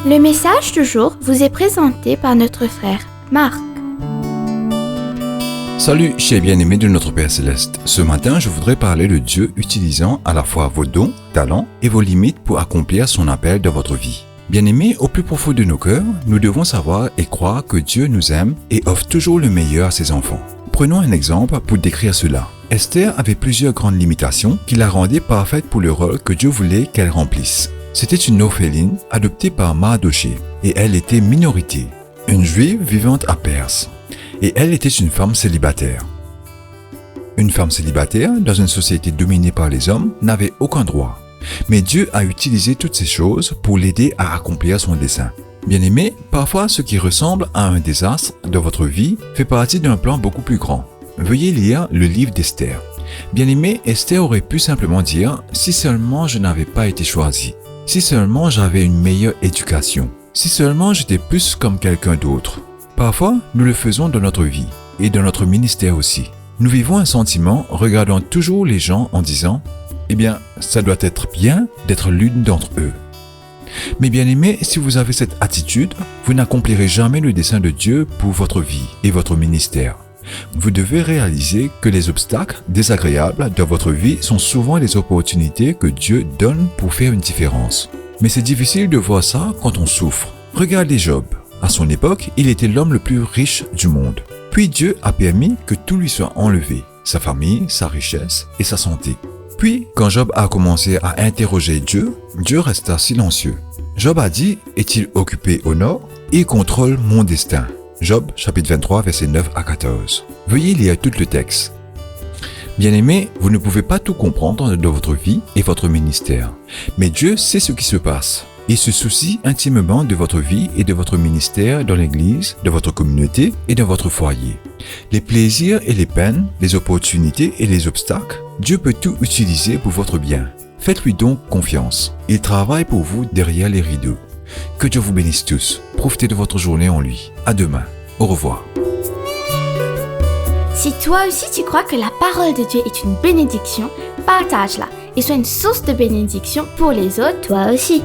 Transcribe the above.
Le message du jour vous est présenté par notre frère Marc. Salut, chers bien-aimés de notre Père Céleste. Ce matin, je voudrais parler de Dieu utilisant à la fois vos dons, talents et vos limites pour accomplir son appel dans votre vie. Bien-aimés, au plus profond de nos cœurs, nous devons savoir et croire que Dieu nous aime et offre toujours le meilleur à ses enfants. Prenons un exemple pour décrire cela. Esther avait plusieurs grandes limitations qui la rendaient parfaite pour le rôle que Dieu voulait qu'elle remplisse. C'était une orpheline adoptée par Mardochée et elle était minorité, une juive vivante à Perse. Et elle était une femme célibataire. Une femme célibataire, dans une société dominée par les hommes, n'avait aucun droit. Mais Dieu a utilisé toutes ces choses pour l'aider à accomplir son dessein. Bien-aimés, parfois ce qui ressemble à un désastre dans votre vie fait partie d'un plan beaucoup plus grand. Veuillez lire le livre d'Esther. Bien-aimés, Esther aurait pu simplement dire « Si seulement je n'avais pas été choisie, si seulement j'avais une meilleure éducation, si seulement j'étais plus comme quelqu'un d'autre. » Parfois, nous le faisons dans notre vie et dans notre ministère aussi. Nous vivons un sentiment regardant toujours les gens en disant « Eh bien, ça doit être bien d'être l'une d'entre eux. » Mais bien aimé, si vous avez cette attitude, vous n'accomplirez jamais le dessein de Dieu pour votre vie et votre ministère. Vous devez réaliser que les obstacles désagréables dans votre vie sont souvent les opportunités que Dieu donne pour faire une différence. Mais c'est difficile de voir ça quand on souffre. Regardez Job. À son époque, il était l'homme le plus riche du monde. Puis Dieu a permis que tout lui soit enlevé, sa famille, sa richesse et sa santé. Puis, quand Job a commencé à interroger Dieu, Dieu resta silencieux. Job a dit, est-il occupé au nord? Il contrôle mon destin. Job, chapitre 23, versets 9 à 14. Veuillez lire tout le texte. Bien-aimés, vous ne pouvez pas tout comprendre dans votre vie et votre ministère. Mais Dieu sait ce qui se passe. Il se soucie intimement de votre vie et de votre ministère dans l'église, de votre communauté et dans votre foyer. Les plaisirs et les peines, les opportunités et les obstacles, Dieu peut tout utiliser pour votre bien. Faites-lui donc confiance. Il travaille pour vous derrière les rideaux. Que Dieu vous bénisse tous. Profitez de votre journée en lui. À demain. Au revoir. Si toi aussi tu crois que la parole de Dieu est une bénédiction, partage-la et sois une source de bénédiction pour les autres, toi aussi.